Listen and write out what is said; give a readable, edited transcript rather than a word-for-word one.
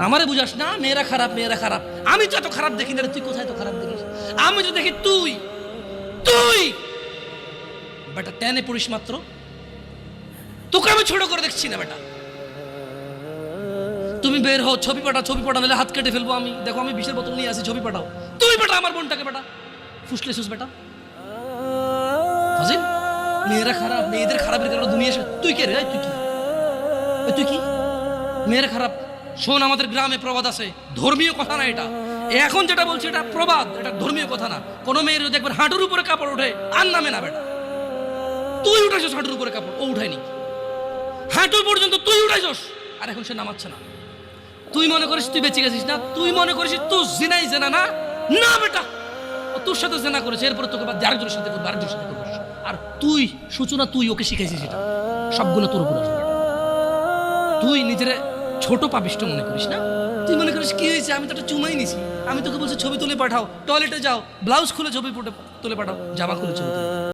আমারে বুঝাস না মেয়েরা খারাপ মেয়েরা খারাপ। আমি তো এত খারাপ দেখি না, তুই কোথায় তো খারাপ দেখিস? আমি তো দেখি তুই তুই বেটা টেনে পড়িস মাত্র, তোকে আমি ছোট করে দেখছি না বেটা। তুমি বের হও, ছবি পাঠাও নাহলে হাত কেটে ফেলবো আমি। দেখো আমি বিষের বোতল নিয়ে আসি, ছবি পাঠাও। তুই বেটা আমার বোনটাকে বেটা ফুসলে সুস বেটা ফাজিল। মেয়েরা খারাপ, মেয়েদের খারাপের কারণে দুনিয়া তুই কে রে? তুই কি মেয়েরা খারাপ? শোন, আমাদের গ্রামে প্রবাদ আছে, ধর্মীয় কথা না এটা। এখন যেটা বলছি এটা প্রবাদ, এটা ধর্মীয় কথা না। কোনো মেয়ের যদি একবার হাঁটুর উপরে কাপড় ওঠে আর নামে না বেটা। তুই উঠাইছস হাঁটুর উপরে কাপড়, ও উঠায়নি। হাঁটু পর্যন্ত তুই উঠাইছস, আর এখন সে নামাচ্ছে না। তুই মনে করিস তুই বেঁচে গেছিস না? তুই মনে করিস তুই জিনাই জেনা না? না বেটা, ও তোর সাথে জেনা করেছে, এরপরে তোকে বাদ আরেকজনের সাথে করবো, আরেকজনের সাথে করবো। আর তুই সূচনা, তুই ওকে শিখাইছিস এটা, সবগুলো তোর উপর আসবে। তুই নিজের ছোট পাপিষ্ট মনে করিস না? তুই মনে করিস কি হয়েছে, আমি তো একটা চুমাই নিছি। আমি তোকে বলছি ছবি তুলে পাঠাও, টয়লেটে যাও, ব্লাউজ খুলে ছবি তুলে পাঠাও, জামা খুলে ছবি তুলে